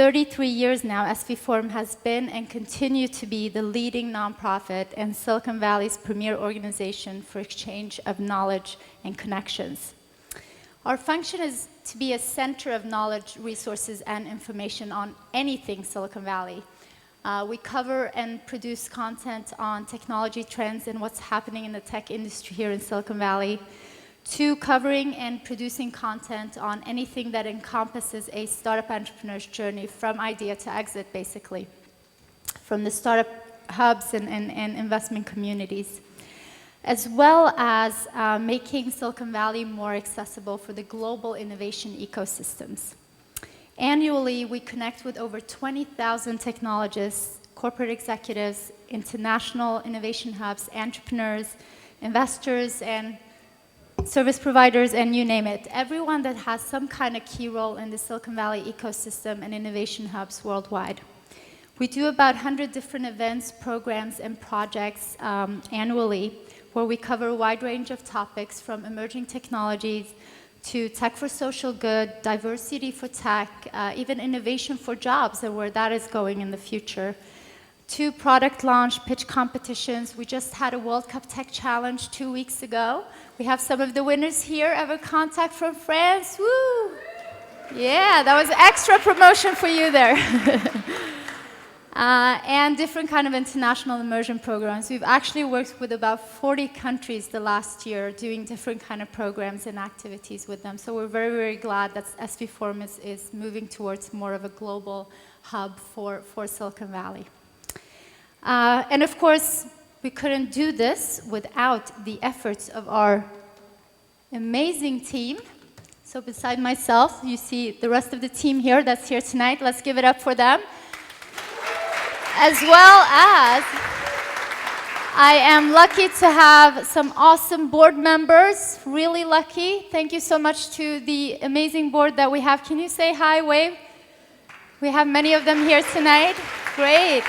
33 years now, SV Forum has been and continue to be the leading nonprofit and Silicon Valley's premier organization for exchange of knowledge and connections. Our function is to be a center of knowledge, resources, and information on anything Silicon Valley. We cover and produce content on technology trends and what's happening in the tech industry here in Silicon Valley, to covering and producing content on anything that encompasses a startup entrepreneur's journey from idea to exit, basically, from the startup hubs and investment communities, as well as making Silicon Valley more accessible for the global innovation ecosystems. Annually, we connect with over 20,000 technologists, corporate executives, international innovation hubs, entrepreneurs, investors, and service providers, and you name it. Everyone that has some kind of key role in the Silicon Valley ecosystem and innovation hubs worldwide. We do about 100 different events, programs, and projects annually, where we cover a wide range of topics from emerging technologies to tech for social good, diversity for tech, even innovation for jobs and where that is going in the future, to product launch, pitch competitions. We just had a World Cup Tech Challenge 2 weeks ago. We have some of the winners here. Ever contact from France? Woo! Yeah, that was extra promotion for you there. And different kind of international immersion programs. We've actually worked with about 40 countries the last year doing different kind of programs and activities with them. So we're very, very glad that SV Forum is moving towards more of a global hub for Silicon Valley. And of course, we couldn't do this without the efforts of our amazing team. So beside myself, you see the rest of the team here that's here tonight. Let's give it up for them. As well as, I am lucky to have some awesome board members, really lucky. Thank you so much to the amazing board that we have. Can you say hi, wave? We have many of them here tonight. Great.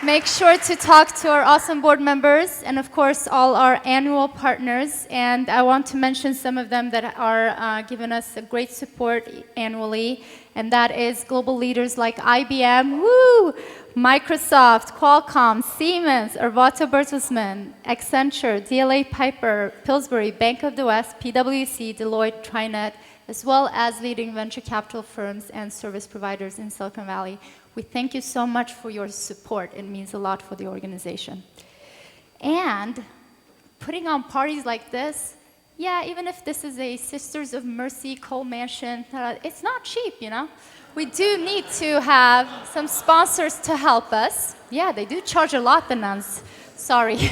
Make sure to talk to our awesome board members and, of course, all our annual partners. And I want to mention some of them that are giving us a great support annually. And that is global leaders like IBM, woo, Microsoft, Qualcomm, Siemens, Arvato Bertelsmann, Accenture, DLA Piper, Pillsbury, Bank of the West, PwC, Deloitte, TriNet, as well as leading venture capital firms and service providers in Silicon Valley. We thank you so much for your support. It means a lot for the organization. And putting on parties like this, yeah, even if this is a Sisters of Mercy Cole Mansion, it's not cheap, you know? We do need to have some sponsors to help us. Yeah, they do charge a lot, the nuns. Sorry.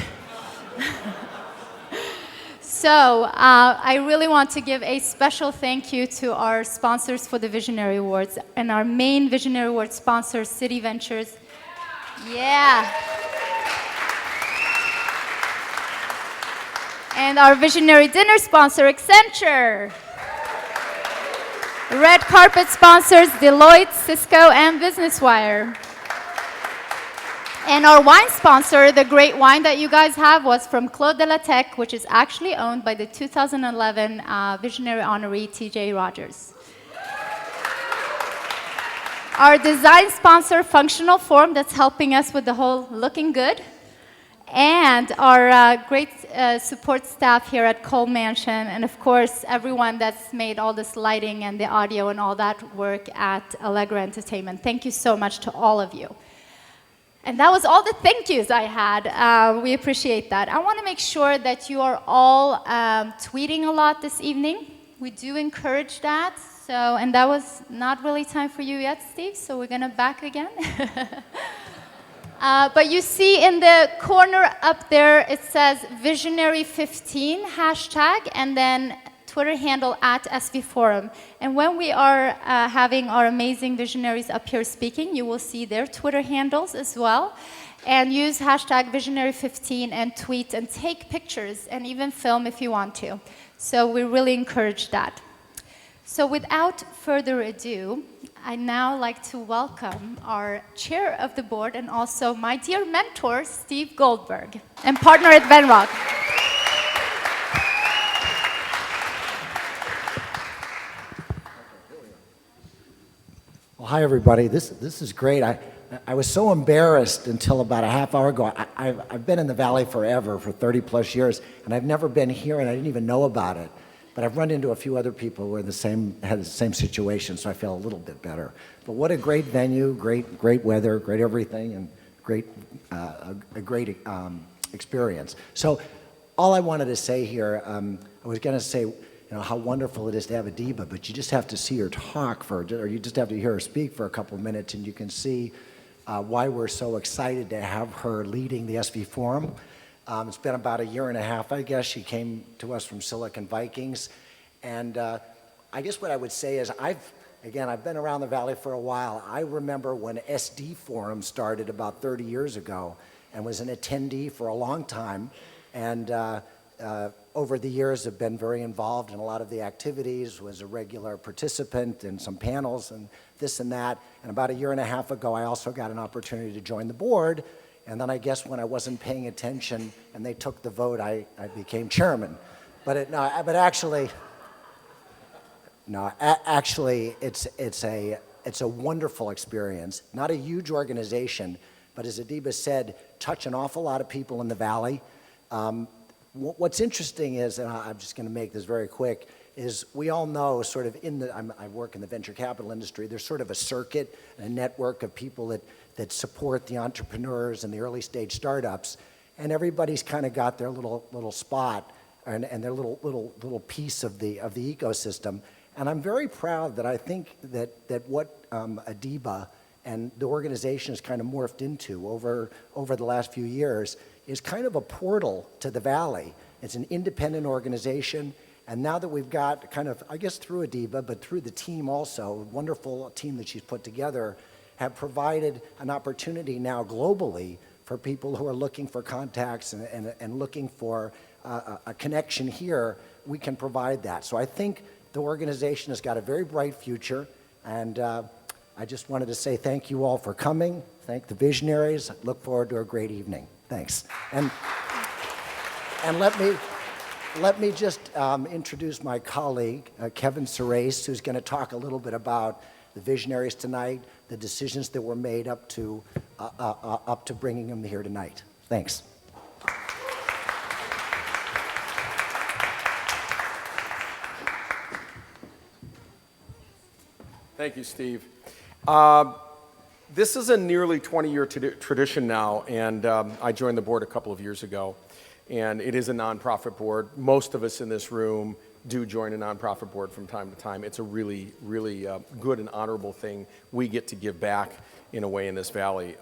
So I really want to give a special thank you to our sponsors for the Visionary Awards and our main Visionary Award sponsor, City Ventures. Yeah. And our Visionary Dinner sponsor, Accenture. Red carpet sponsors, Deloitte, Cisco, and Business Wire. And our wine sponsor, the great wine that you guys have, was from Clos de la Tech, which is actually owned by the 2011 Visionary honoree, TJ Rogers. Our design sponsor, Functional Form, that's helping us with the whole looking good. And our great support staff here at Cole Mansion, and of course, everyone that's made all this lighting and the audio and all that work at Allegra Entertainment. Thank you so much to all of you. And that was all the thank yous I had. We appreciate that. I want to make sure that you are all tweeting a lot this evening. We do encourage that. So, and that was not really time for you yet, Steve, so we're going to back again. But you see in the corner up there, it says Visionary15 hashtag, and then Twitter handle at SV Forum. And when we are having our amazing visionaries up here speaking, you will see their Twitter handles as well. And use hashtag Visionary15 and tweet and take pictures and even film if you want to. So we really encourage that. So without further ado, I'd now like to welcome our chair of the board and also my dear mentor, Steve Goldberg, and partner at Venrock. Well, Hi, everybody. This is great. I was so embarrassed until about a half hour ago. I've been in the Valley forever, for 30 plus years, and I've never been here, and I didn't even know about it. But I've run into a few other people who are had the same situation, so I feel a little bit better. But what a great venue, great weather, great everything, and a great experience. So all I wanted to say here, I was going to say, how wonderful it is to have Adiba, but you just have to see her talk or you just have to hear her speak for a couple of minutes, and you can see why we're so excited to have her leading the SV Forum. It's been about a year and a half, I guess. She came to us from Silicon Vikings. And I guess what I would say is I've been around the Valley for a while. I remember when SD Forum started about 30 years ago and was an attendee for a long time. And over the years have been very involved in a lot of the activities, was a regular participant in some panels and this and that. And about a year and a half ago, I also got an opportunity to join the board. And then I guess when I wasn't paying attention and they took the vote, I became chairman. Actually, it's a wonderful experience. Not a huge organization, but as Adiba said, touch an awful lot of people in the Valley. What's interesting is, and I'm just going to make this very quick, is we all know sort of I work in the venture capital industry, there's sort of a circuit, a network of people that support the entrepreneurs and the early stage startups, and everybody's kind of got their little spot and their little piece of the ecosystem. And I'm very proud that I think that what Adiba and the organization has kind of morphed into over the last few years is kind of a portal to the Valley. It's an independent organization, and now that we've got kind of, I guess through Adiba, but through the team also, a wonderful team that she's put together, have provided an opportunity now globally for people who are looking for contacts and looking for a connection here. We can provide that. So I think the organization has got a very bright future, and I just wanted to say thank you all for coming. Thank the visionaries. Look forward to a great evening. Thanks. And let me just introduce my colleague, Kevin Surace, who's going to talk a little bit about the visionaries tonight, the decisions that were made up to bringing them here tonight. Thanks. Thank you, Steve. This is a nearly 20-year tradition now, and I joined the board a couple of years ago, and it is a nonprofit board. Most of us in this room do join a nonprofit board from time to time. It's a really, really good and honorable thing. We get to give back in a way in this valley.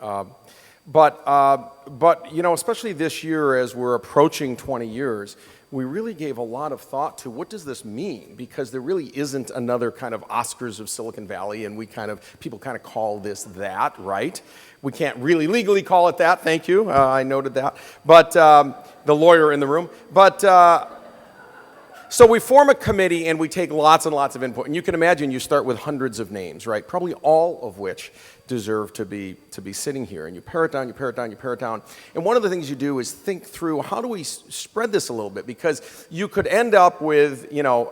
But especially this year as we're approaching 20 years, we really gave a lot of thought to what does this mean? Because there really isn't another kind of Oscars of Silicon Valley, and people kind of call this that, right? We can't really legally call it that, thank you, I noted that. But the lawyer in the room. So we form a committee and we take lots and lots of input. And you can imagine you start with hundreds of names, right? Probably all of which deserve to be sitting here. And you pare it down, you pare it down, you pare it down. And one of the things you do is think through how do we spread this a little bit? Because you could end up with,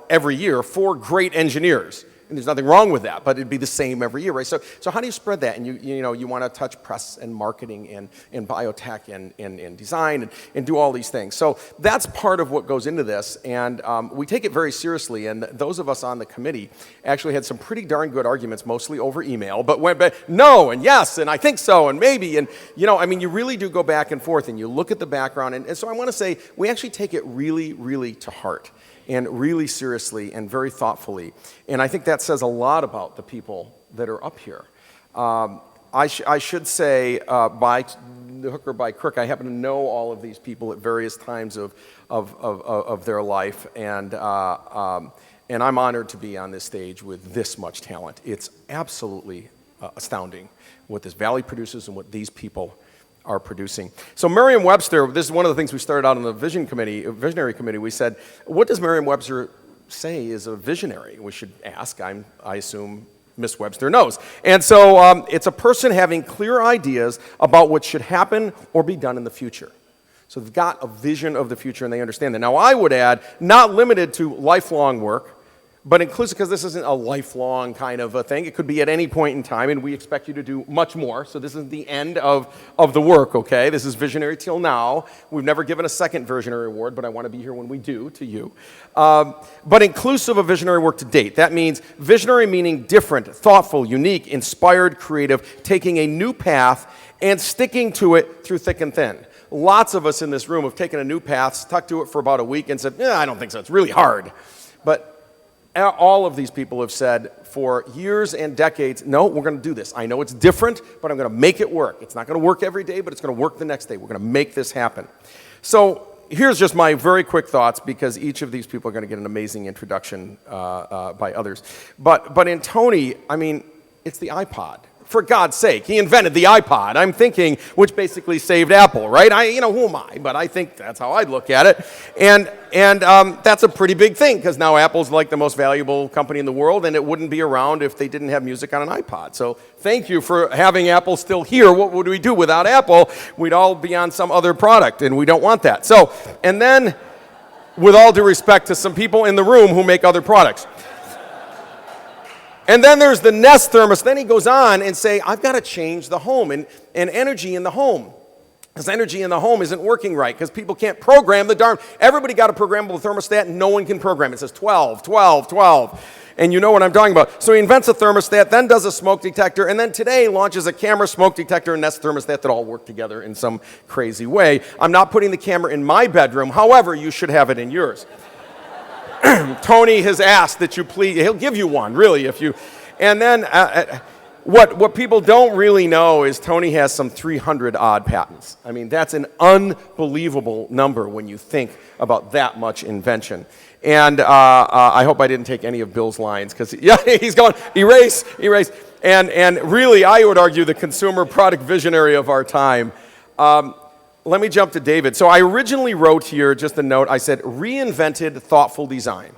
every year 4 great engineers. And there's nothing wrong with that, but it'd be the same every year, right? So how do you spread that? And you want to touch press and marketing and biotech and design and do all these things. So that's part of what goes into this, and we take it very seriously. And those of us on the committee actually had some pretty darn good arguments, mostly over email, but went back, no and yes and I think so and maybe, and you really do go back and forth and you look at the background. And so I want to say we actually take it really, really to heart, and really seriously and very thoughtfully. And I think that says a lot about the people that are up here. I should say, by the hook or by crook, I happen to know all of these people at various times of their life, and I'm honored to be on this stage with this much talent. It's absolutely astounding what this valley produces and what these people are producing. So Merriam-Webster, this is one of the things we started out on the visionary committee. We said, what does Merriam-Webster say is a visionary? We should ask. I assume Miss Webster knows. And so it's a person having clear ideas about what should happen or be done in the future. So they've got a vision of the future and they understand that. Now I would add, not limited to lifelong work, but inclusive, because this isn't a lifelong kind of a thing. It could be at any point in time, and we expect you to do much more. So this is the end of the work, okay? This is Visionary till now. We've never given a second Visionary Award, but I want to be here when we do, to you. But inclusive of visionary work to date. That means visionary meaning different, thoughtful, unique, inspired, creative, taking a new path and sticking to it through thick and thin. Lots of us in this room have taken a new path, stuck to it for about a week, and said, I don't think so, it's really hard. But all of these people have said for years and decades, no, we're going to do this. I know it's different, but I'm going to make it work. It's not going to work every day, but it's going to work the next day. We're going to make this happen. So here's just my very quick thoughts, because each of these people are going to get an amazing introduction by others. But in Tony, I mean, it's the iPod. For God's sake, he invented the iPod, I'm thinking, which basically saved Apple, right? Who am I? But I think that's how I'd look at it. And that's a pretty big thing, because now Apple's like the most valuable company in the world, and it wouldn't be around if they didn't have music on an iPod. So thank you for having Apple still here. What would we do without Apple? We'd all be on some other product, and we don't want that. So, and then, with all due respect to some people in the room who make other products, and then there's the Nest thermos. Then he goes on and say, I've got to change the home and energy in the home. Because energy in the home isn't working right, because people can't program the darn. Everybody got a programmable thermostat, and no one can program it. It says 12, 12, 12. And you know what I'm talking about. So he invents a thermostat, then does a smoke detector, and then today launches a camera, smoke detector, and Nest thermostat that all work together in some crazy way. I'm not putting the camera in my bedroom. However, you should have it in yours. Tony has asked that you please, he'll give you one, really, if you, and then what people don't really know is Tony has some 300 odd patents. I mean, that's an unbelievable number when you think about that much invention. And I hope I didn't take any of Bill's lines, because, yeah, he's going, erase. And really, I would argue the consumer product visionary of our time. Let me jump to David. So I originally wrote here just a note. I said, reinvented thoughtful design.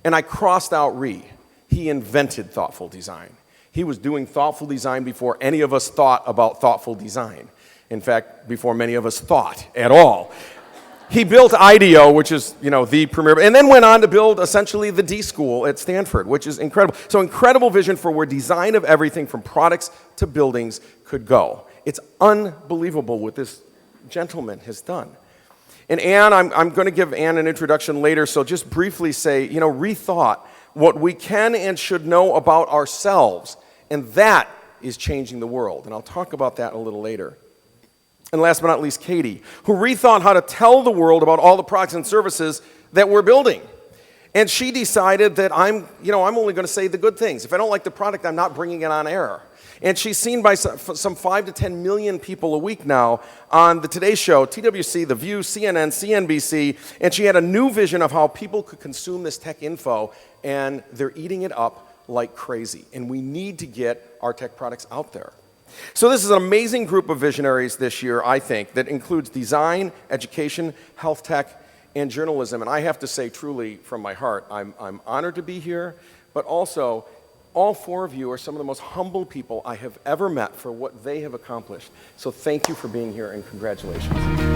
And I crossed out re. He invented thoughtful design. He was doing thoughtful design before any of us thought about thoughtful design. In fact, before many of us thought at all. He built IDEO, which is, the premier, and then went on to build essentially the D School at Stanford, which is incredible. So incredible vision for where design of everything from products to buildings could go. It's unbelievable what this gentleman has done. And Anne, I'm going to give Anne an introduction later, so just briefly say, rethought what we can and should know about ourselves, and that is changing the world. And I'll talk about that a little later. And last but not least, Katie, who rethought how to tell the world about all the products and services that we're building. And she decided that I'm only going to say the good things. If I don't like the product, I'm not bringing it on air. And she's seen by some 5 to 10 million people a week now on the Today Show, TWC, The View, CNN, CNBC, and she had a new vision of how people could consume this tech info, and they're eating it up like crazy. And we need to get our tech products out there. So this is an amazing group of visionaries this year, I think, that includes design, education, health tech, and journalism. And I have to say, truly, from my heart, I'm honored to be here, but also, all 4 of you are some of the most humble people I have ever met for what they have accomplished. So thank you for being here, and congratulations.